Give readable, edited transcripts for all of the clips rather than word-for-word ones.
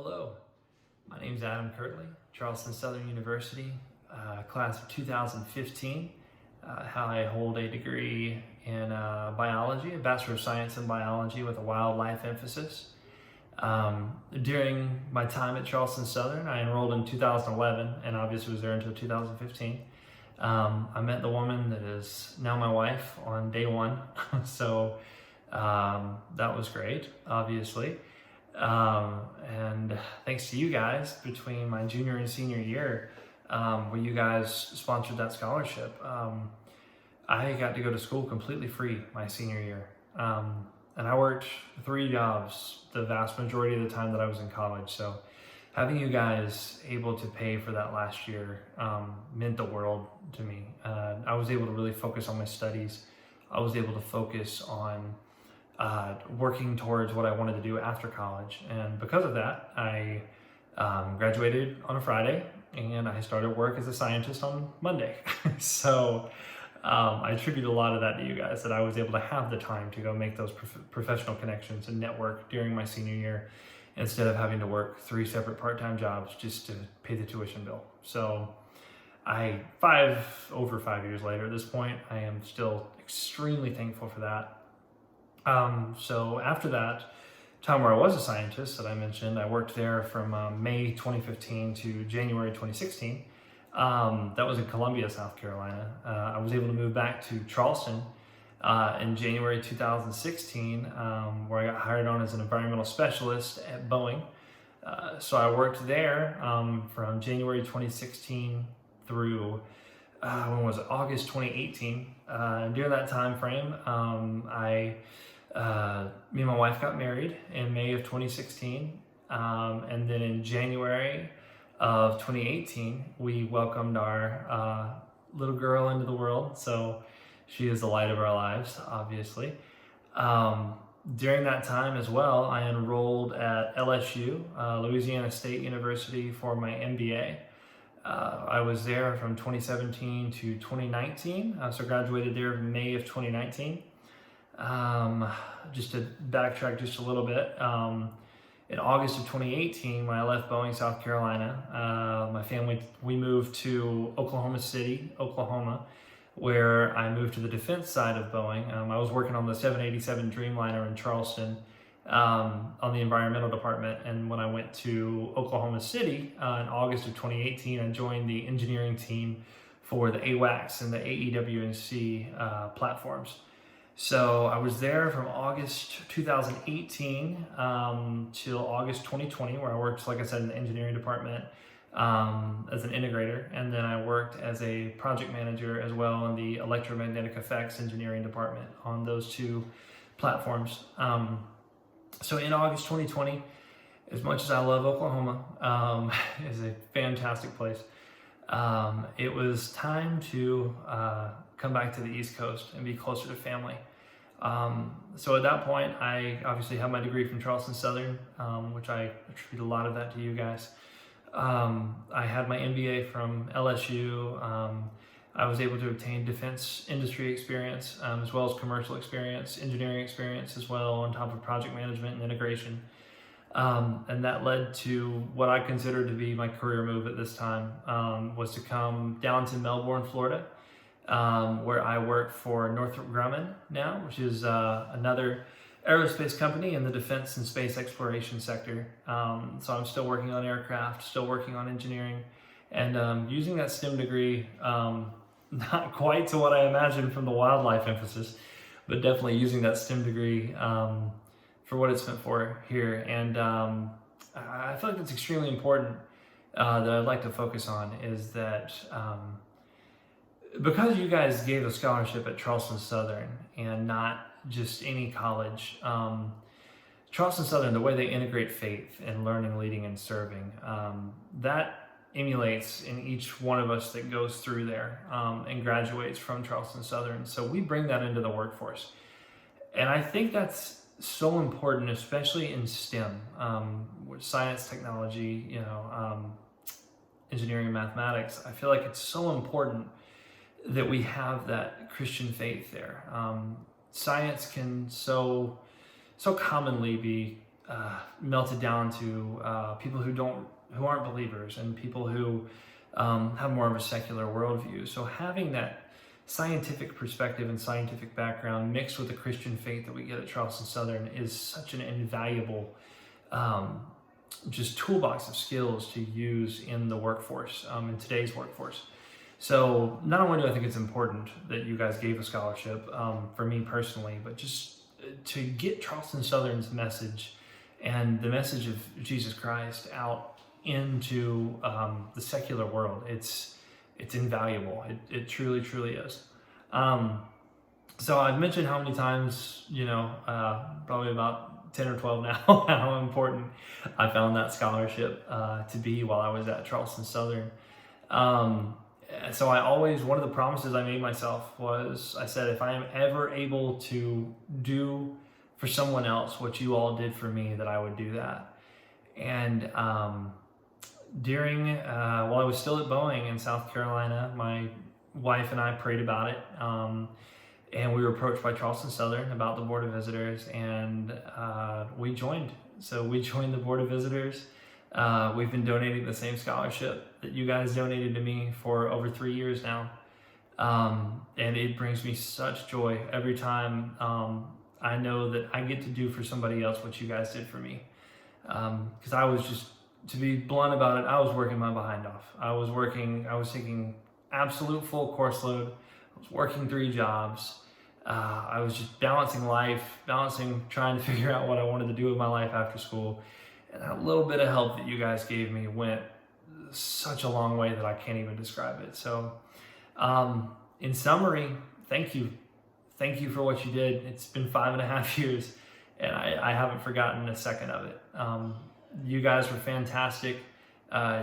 Hello, my name is Kirtley, Charleston Southern University, class of 2015. I hold a degree in biology, a Bachelor of Science in Biology with a wildlife emphasis. During my time at Charleston Southern, I enrolled in 2011 and obviously was there until 2015. I met the woman that is now my wife on day one, so that was great, obviously. And thanks to you guys, between my junior and senior year, where you guys sponsored that scholarship, I got to go to school completely free my senior year. And I worked 3 jobs the vast majority of the time that I was in college. So having you guys able to pay for that last year meant the world to me. I was able to really focus on my studies. I was able to focus on working towards what I wanted to do after college. And because of that, I graduated on a Friday and I started work as a scientist on Monday. So I attribute a lot of that to you guys, that I was able to have the time to go make those professional connections and network during my senior year instead of having to work 3 separate part-time jobs just to pay the tuition bill. So over 5 years later at this point, I am still extremely thankful for that. So after that time where I was a scientist that I mentioned, I worked there from May 2015 to January 2016. That was in Columbia, South Carolina. I was able to move back to Charleston in January 2016, where I got hired on as an environmental specialist at Boeing. So I worked there from January 2016 through August 2018. During that time frame, me and my wife got married in May of 2016, and then in January of 2018, we welcomed our little girl into the world. So she is the light of our lives, obviously. During that time as well, I enrolled at LSU, Louisiana State University, for my MBA. I was there from 2017 to 2019, so graduated there in May of 2019. Just to backtrack just a little bit, in August of 2018, when I left Boeing, South Carolina, my family, we moved to Oklahoma City, Oklahoma, where I moved to the defense side of Boeing. I was working on the 787 Dreamliner in Charleston, on the environmental department. And when I went to Oklahoma City in August of 2018, I joined the engineering team for the AWACS and the AEW&C platforms. So I was there from August 2018 till August 2020, where I worked, like I said, in the engineering department as an integrator. And then I worked as a project manager as well in the electromagnetic effects engineering department on those 2 platforms. So in August 2020, as much as I love Oklahoma, it's a fantastic place. It was time to come back to the East Coast and be closer to family. So at that point, I obviously have my degree from Charleston Southern, which I attribute a lot of that to you guys. I had my MBA from LSU. I was able to obtain defense industry experience, as well as commercial experience, engineering experience as well, on top of project management and integration. And that led to what I consider to be my career move at this time, was to come down to Melbourne, Florida, where I work for Northrop Grumman now, which is another aerospace company in the defense and space exploration sector. So I'm still working on aircraft, still working on engineering, and using that STEM degree, not quite to what I imagined from the wildlife emphasis, but definitely using that STEM degree for what it's meant for here. And I feel like that's extremely important, that I'd like to focus on, is that because you guys gave a scholarship at Charleston Southern and not just any college, Charleston Southern, the way they integrate faith and learning, leading, and serving, that emulates in each one of us that goes through there and graduates from Charleston Southern. So we bring that into the workforce. And I think that's so important, especially in STEM, with science, technology, engineering, and mathematics. I feel like it's so important that we have that Christian faith there. Science can so commonly be melted down to people who aren't believers and people who have more of a secular worldview. So having that scientific perspective and scientific background mixed with the Christian faith that we get at Charleston Southern is such an invaluable just toolbox of skills to use in the workforce, in today's workforce. So not only do I think it's important that you guys gave a scholarship for me personally, but just to get Charleston Southern's message and the message of Jesus Christ out into the secular world, it's invaluable. It truly, truly is. So I've mentioned how many times, probably about 10 or 12 now, how important I found that scholarship to be while I was at Charleston Southern. So one of the promises I made myself was, I said, if I am ever able to do for someone else what you all did for me, that I would do that. And while I was still at Boeing in South Carolina, my wife and I prayed about it, and we were approached by Charleston Southern about the Board of Visitors, and we joined. So we joined the Board of Visitors. We've been donating the same scholarship that you guys donated to me for over 3 years now, and it brings me such joy every time I know that I get to do for somebody else what you guys did for me. Because I was just, to be blunt about it, I was working my behind off. I was taking absolute full course load. I was working 3 jobs. I was just balancing life, trying to figure out what I wanted to do with my life after school. And that little bit of help that you guys gave me went such a long way that I can't even describe it. So, in summary, thank you. Thank you for what you did. It's been 5.5 years, and I haven't forgotten a second of it. You guys were fantastic.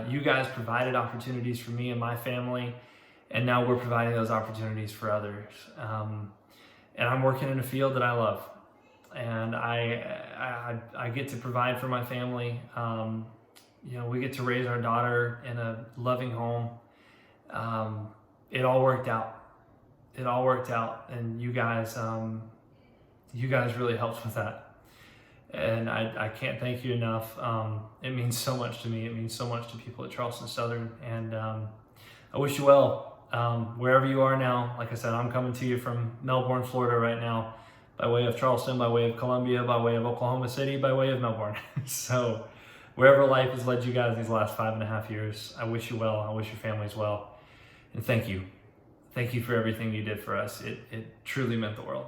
You guys provided opportunities for me and my family, and now we're providing those opportunities for others. And I'm working in a field that I love, and I get to provide for my family. We get to raise our daughter in a loving home. It all worked out. And you guys really helped with that. And I can't thank you enough. It means so much to me. It means so much to people at Charleston Southern. And I wish you well wherever you are now. Like I said, I'm coming to you from Melbourne, Florida right now, by way of Charleston, by way of Columbia, by way of Oklahoma City, by way of Melbourne. So wherever life has led you guys these last 5.5 years, I wish you well. I wish your families well. And thank you. Thank you for everything you did for us. It truly meant the world.